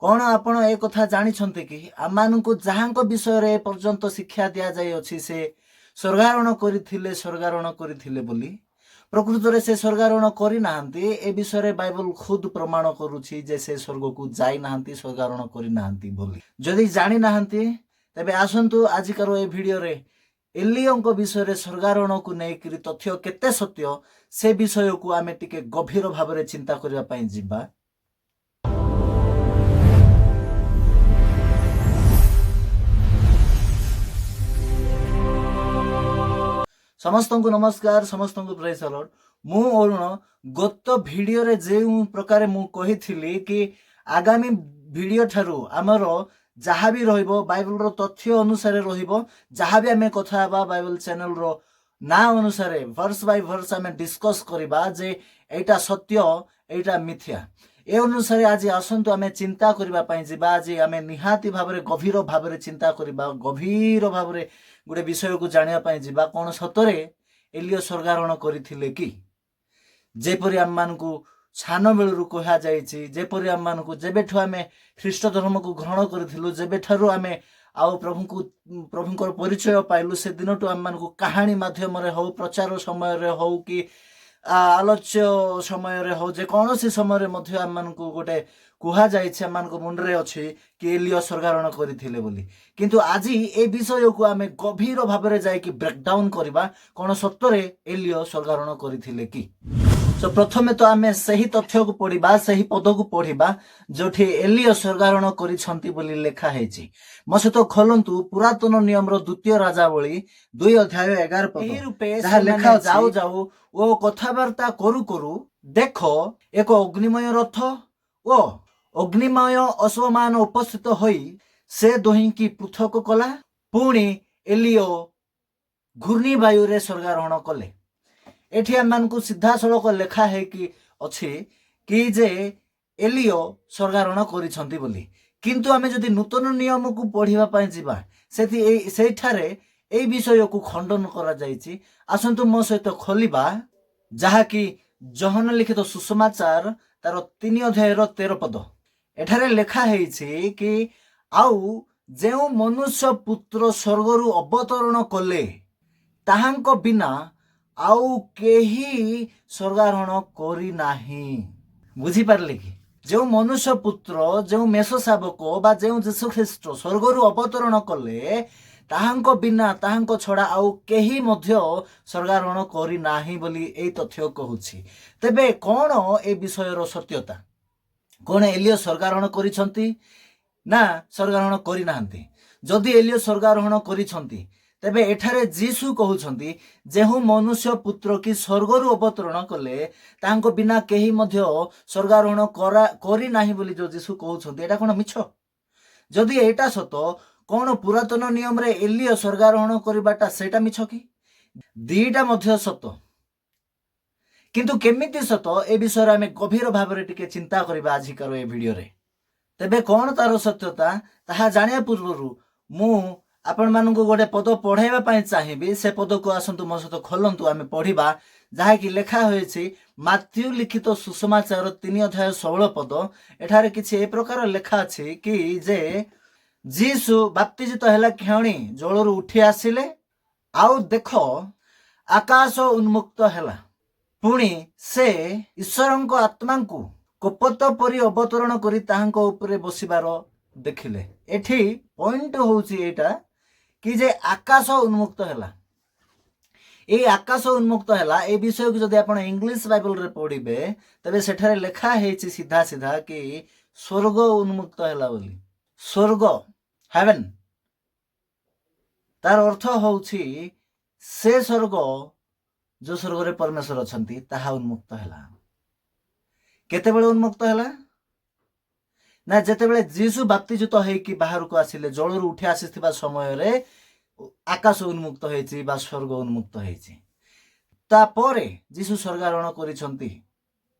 कौन आपण ए कथा जानिछन्ते कि आमानकु जहाँको विषयरे ए पर्यन्त शिक्षा दिया जाय अछि से स्वर्गारोहण करिथिले स्वर्गारोहण करिथिले बोली प्रकृतरे से स्वर्गारोहण करि नाहंती ए विषयरे बाइबल खुद प्रमाण करूछि जे से स्वर्गकु जाई नाहंती स्वर्गारोहण करि नाहंती बोली जदि जानि नाहंती तबे आसंतु आजिकार ए भिडियो रे एलियंको विषय स्वर्गारोहण को नेइकरी तथ्य केते सत्य से विषय को आमे टिके गभीर भाव चिंता करबा पई जिबा। समस्त को नमस्कार समस्त को प्रेज द लॉर्ड। मु अरुण गत भिडियो रे जे प्रकार मु कहिथिली कि आगामी भिडियो ठारू आमर जहाँ भी रहिबो बाइबल रो तथ्य अनुसार रहिबो जहाँ भी आमे कथा बा बाइबल चैनल रो ना अनुसार वर्स बाय वर्स आमे डिस्कस करिबा जे एटा सत्य एटा मिथ्या ए अनुसार आज आसंतु आमे चिंता करिबा पई जिबा आज आमे निहाती भाबरे गभीर भाबरे चिंता करिबा गभीर भाबरे गुडे विषय को जानिया पई जिबा कोन सतरे एलियो स्वर्गारोहण करिथिले कि जेपरि आम मानकु छान बेलू कह जापरि आम मानक जेबेठु आम ख्रीष्ट धर्म को ग्रहण करूँ जेबेठारू आम आउ प्रभुंकर परिचय पाइलु से दिनटू आम मानक कहानी माध्यम हो प्रचार समय हो कि आलोच्य समय हो जेकोसी समय आम मानक गोटे कुहा जाइए आम मानक मुंडरे अच्छे कि एलियो स्वर्गारोहण करथिले बोली किंतु आज ए विषय को आम गभीर भाव में जाइए ब्रेकडाउन करबा कौन सत्तरे एलियो स्वर्गारोहण करथिले कि तो प्रथमे तो आमे सही तथ्य को पढ़िबा सही पद को पढ़िबा जोठी एलियो स्वर्गारोहण करिसंती बोली लेखा हेछि म सहित खोलंतु पुरातन नियम रो द्वितीय राजावली 2 अध्याय 11 पद एही रूपे जहा लेखा जाऊ जाऊ ओ कथावार्ता करू करू देखो एक अग्निमय रथ ओ अग्निमय अश्वमान उपस्थित होई से दोही की पृथक कला पुणी एलियो घूर्णी वायु रे स्वर्गारोहण कले एठी आम मानकु सीधा सड़क लेखा है कि अच्छे कि जे एलियो स्वर्गारोहण करिसंती बोली किंतु आमे जदि नूतन नियम को पढ़िबा पई जिबा सेठारे ए विषय को खंडन करा जायछि आसंतु मो सहित खोलिबा जहा कि जहन लिखित सुसमाचार तार 3 अध्याय 13 पद एठारे लेखा हेछि कि आउ जेउ मनुष्य पुत्र स्वर्गरु अवतरण कले ताहांको बिना आउ केही स्वर्गारोहण करी नाही बुझी पारले कि जो मनुष्य पुत्र जो मेष शावक बा जो यीशु ख्रीष्ट स्वर्गरु अवतरण कले ताहांको बिना ताहांको छड़ा आउ केही मध्य स्वर्गारोहण करी नाही बोली ए तथ्य कहूछि तेबे कोन ए विषयर सत्यता कोन एलियो स्वर्गारोहण करिसंती ना स्वर्गारोहण करी नाहंती जदि एलियो स्वर्गारोहण करिसंती तेबे एठारे जीसु कहउछंती जेहु मनुष्य पुत्र की स्वर्गरु अवतरण कले तांको बिना केही मध्य स्वर्गारोहण करी नाही बोली जो जीसु कहउछंती एटा कोन मिछ जदि एटा सत कोन पुरातन नियम रे एलियो स्वर्गारोहण करिबाटा सेटा मिछ कि दीटा मध्य सत किंतु केमिति सत ए विषय आमे गभीर भाव रे टिके चिंता करबा आजिकार ए वीडियो रे तेबे कोन तार सत्यता ताहा जानिया पूर्वरु मु आपण मानक गोटे पद पढ़ाइबा पई चाहिबी से पद को आसंतु मो सहित खोलंतु आमे पढ़िबा जहा कि लेखा होइछि माथ्यू लिखित सुसमाचार 3 अध्याय 16 पद एठारे किछि ए प्रकार लेखा अछि कि जे जीसु बाप्तिजित हैला खेणी जळरु उठी आसिले आउ देखो आकाश उन्मुक्त हैला पुणी से ईश्वरंको आत्मांकु कपत परि अवतरण करी ताहांको उपरे बसिबार देखिले एठी पॉइंट होउछि एटा कि जे आकाश उन्मुक्त हैला ए आकाश उन्मुक्त हैला ए विषय को जदि आपण इंग्लिश बाइबल रे पढिबे तबे सेठारे लेखा हेछि सीधा सीधा कि स्वर्ग उन्मुक्त हैला बोली स्वर्ग हेवन तार अर्थ होउछि से स्वर्ग जो स्वर्ग रे परमेश्वर अछंती ताहा उन्मुक्त हैला केते बेले उन्मुक्त हैला ना जेतेबेले जीसु बाप्तिजित होइकी बाहर को आसिले जळरु उठी आसीथिबा समय रे आकाश उन्मुक्त होइछि बा स्वर्ग उन्मुक्त होइछि तापरे जीसु स्वर्गारोहण करिसंती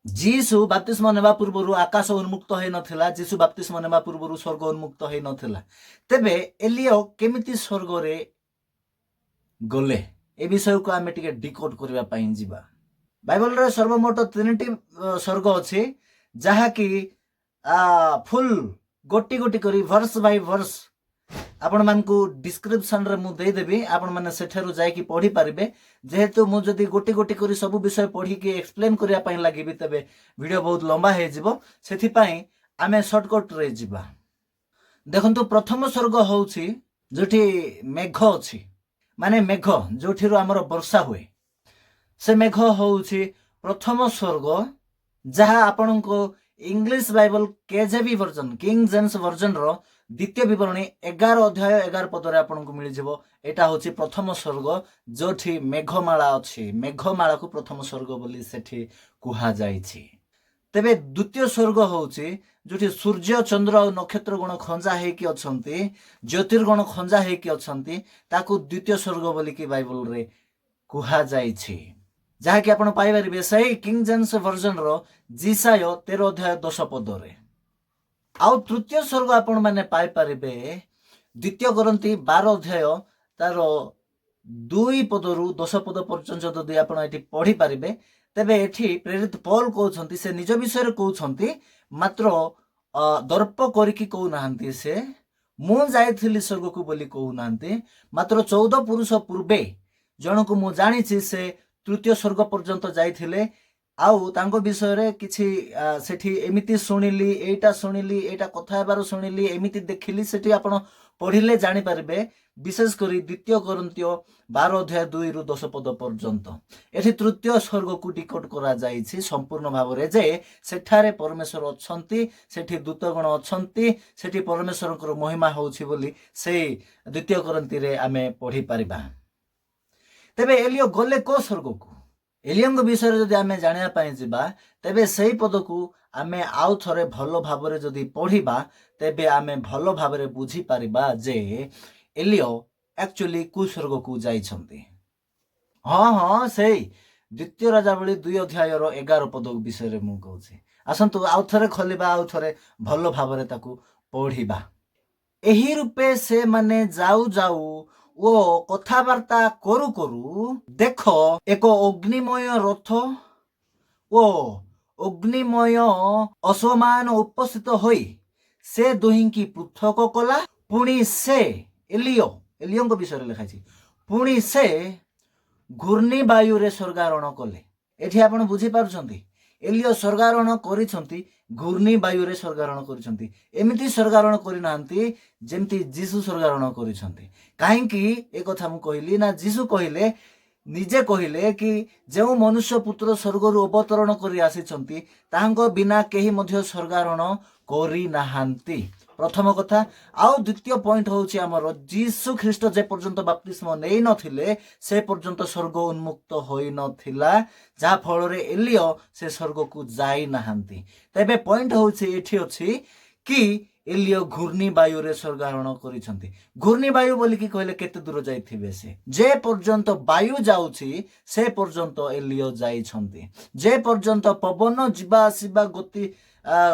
जीसु बाप्तिस्म नेबा पूर्वरु आकाश उन्मुक्त होई नथिला जीसु बाप्तिस्म नेबा पूर्वरु स्वर्ग उन्मुक्त होई नथिला तेबे एलियो केमिति स्वर्ग रे गले ए विषय को आमे टिके डिकोड करबा पई जिबा बाइबल रे सर्वमोट 3टी स्वर्ग अछि जहा कि फुल गोटी गोटी करी वर्स बाय वर्स आपण मानकु डिस्क्रिप्शन रे मु दे देबी आपण माने सेठेरु जाय कि पढ़ी पारिबे जेहेतु मु जदी गोटी गोटी करी सब विषय पढ़ी कि एक्सप्लेन करिया पई लागिबी तबे वीडियो बहुत लंबा हे जिवो सेथि पई आमे शॉर्टकट रे जिबा देखंतु प्रथम स्वर्ग होउछि जोठी मेघ अछि माने मेघ जोठिरु हमर वर्षा हुए से मेघ होउछि प्रथम स्वर्ग जहा आपनको English Bible KJV version King James version रो द्वितीय विवरणी 11 अध्याय 11 पदरे आपनको मिल जिवो एटा होछि प्रथम स्वर्ग जोठी मेघमाला अछि मेघमाला को प्रथम स्वर्ग बोली सेठी कुहा जाईछि तेबे द्वितीय स्वर्ग होउछि जोठी सूर्य चंद्र और नक्षत्र गण खंजा हे कि अछंती ज्योतिर्गण खंजा हे कि अछंती ताकू द्वितीय स्वर्ग बोली कि बाइबल रे कुहा जाईछि जहा कि आपण पाई परिबे सही किंग जेम्स वर्जन रो जिसाय 13 अध्याय 10 पदरे आउ तृतीय स्वर्ग आपण माने पाई परिबे द्वितीय ग्रंथि 12 अध्याय तार 2 पदरु 10 पद पर्यंत जदि आपण एठी पढ़ी परिबे तेबे एठी प्रेरित पौल कहउछंती से निज विषय रे कहउछंती मात्र दर्प करिकि कहउ नाहंती से मु जायथिली स्वर्ग को बोली कहउ नाहंती मात्र 14 पुरुष पूर्वे जनकु मु जानिछि से तृतीय स्वर्ग पर्यंत जाइथिले आउ तांको विषय रे किछि सेठी एमिति सुनिली एटा कथा हेबार सुनिली एमिति देखिली सेठी आपण पढ़िले जानि पारिबे विशेष करी द्वितीय कोरिन्थीय 12 अध्याय 2 रु 10 पद पर्यंत एठी तृतीय स्वर्ग को टिकट करा जाईछि संपूर्ण भावरे जे सेठारे परमेश्वर अछंती सेठी दूतगण अछंती सेठी परमेश्वरकर महिमा होउछि बोली से द्वितीय कोरिन्थी रे आमे पढ़ी पारिबा तेबे एलियो गले को स्वर्ग को एलियंग विषय जदि आमे जानिया पाई जिबा तेबे सही पद को आमे आउ थरे भलो भाबरे जदि पढ़िबा तेबे आमे भलो भाबरे बुझी पारिबा जे एलियो एक्चुअली कु स्वर्ग को जाई छंती हां सही द्वितीय राजावली 2 अध्याय रो 11 पद विषय रे मु कहूछि आसंतु आउ थरे खलिबा आउ थरे भलो भाबरे ताकू पढ़िबा एही रूपे से माने जाऊ जाऊ वो कथावार्ता करू करू देख एक अग्निमय रथ ओ अग्निमय असमान उपस्थित होई से दुहिं की पृथक कला पुणी से एलियो विषय लिखा पुणी से घूर्णी वायु रे स्वर्गारोहण कले एठी आपण बुझी पारुछंती एलियो स्वर्गारोहण करिसंती घूर्णी वायु रे स्वर्गारोहण करिसंती एमिति स्वर्गारोहण करि नांती जेमति जीसु स्वर्गारोहण करिसंती काहे कि ए कथा मु कहिली ना जीसु कहिले निजे कहिले कि जेउ मनुष्य पुत्र स्वर्गरु अवतरण करि आसीचंती ताहांको बिना केही मध्य स्वर्गारोहण करि नाहांती प्रथम कथा आउ द्वितीय पॉइंट होउची हमर जीसु ख्रीष्ट जे पर्यंत बप्तिस्म नै नथिले से पर्यंत स्वर्ग उन्मुक्त होई नथिला जा फल रे एलियो से स्वर्ग को जाई नाहांती तबे पॉइंट होउची एठी अछि कि एलियो घूर्णी वायु रे स्वर्गारोहण करिसंती घूर्णी वायु बोली कि कहले केते दूर जाइथिबे से जे पर्यंत वायु जाउची से पर्यंत एलियो जाई छंती जे पर्यंत पवन जिबा आसीबा गति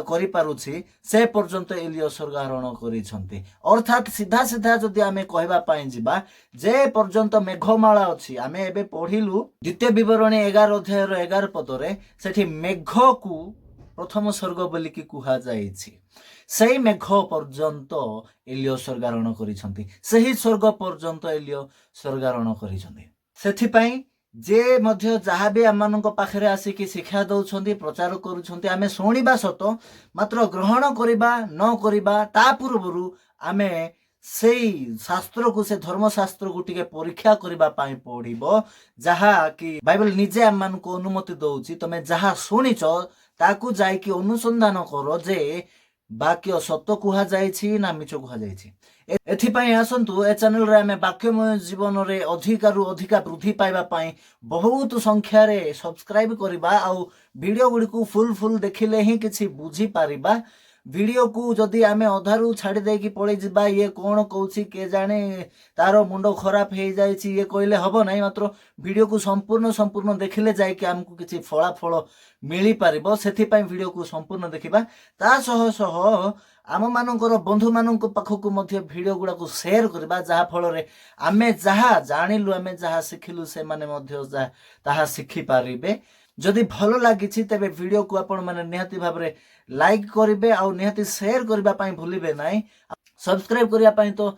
करि पारुछि से पर्यंत एलियो स्वर्गारोहण करिसंती अर्थात सीधा सीधा जदि आमे कहबा पाई जिबा जे पर्यंत मेघमाला अछि आमे एबे पढिलु द्वितीय विवरणी 11 अध्याय रो 11 पदरे सेठी मेघ को प्रथम स्वर्ग बोली कि कुहा जाईछि सही मेघ पर्यंत एलियो स्वर्गारोहण करिसंती सही स्वर्ग पर्यंत एलियो स्वर्गारोहण करिसंती सेथि पई जे मध्य जहाँ भी आम पाखे आसिकी शिक्षा दौरान प्रचार करुँच आम शुणा सत मात्र ग्रहण करवा न करवा ता पूर्व आमे से शास्त्र को से धर्मशास्त्र को टिके परीक्षा करबा पाई पड़िबो जहाँ कि बाइबल निजे आम मान को अनुमति दउची तमे जहाँ शुणिच ताकू जाई कि अनुसंधान कर जे वाक्य सत्य कुहा जाइछि ना मिछ कुहा जाइछि एथिपाई आसंतु ए चैनल रे आमे वाक्यमय जीवन रे अधिकारु अधिका वृद्धि पाइबा पाई बहुत संख्या रे सब्सक्राइब करबा आउ वीडियो गुडी को फुल देखिले ही किछि बुझी पारिबा वीडियो को जदि आमे अधारु छाड़ी दे कि पळै जिबा ये कोन कहउछि के जाने तारो मुंडो खराब हे जाइछि ये कहले हबो नै मात्र वीडियो को संपूर्ण देखिले जाय कि हमकु किछि फलाफल मिली पारिबो सेथि पई वीडियो को संपूर्ण देखिबा ता सह सह आम मानकर बंधु मानक पाखक मध्य वीडियो गुडा को शेयर करबा जहा फल रे आमे जहा जानिलु आमे जहा सिखिलु से माने मध्य जहा ताहा सिखि पारिबे जदि भल लगी तेरे वीडियो को आपण मैंने निहाती भाव में लाइक करेंगे आउ निहाती शेयर करने भूलिबे नहीं सब्सक्राइब करने तो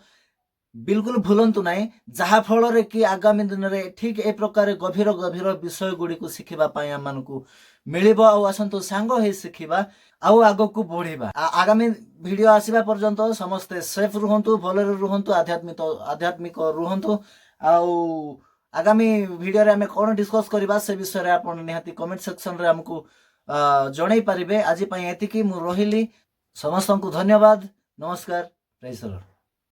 बिल्कुल भूलंतु नहीं जहा फल कि आगामी दिन में ठीक ए प्रकार गभीर गभीर विषय गुड़ी को शिखा आम को मिल आसतु सांग ही शिखा आउ आग को बढ़िबा आगामी वीडियो आसीबा पर्यंत समस्ते सेफ रुहंतु भल रुहंतु आध्यात्मिक रुहंतु आउ आगामी वीडियो रे हमें कौन डिस्कस करबा से विषय रे आपण निहाती कमेंट सेक्शन रे हमको जणाई पारिबे आज पई एतिकी मु रहिली समस्त को धन्यवाद नमस्कार प्रेज द लॉर्ड।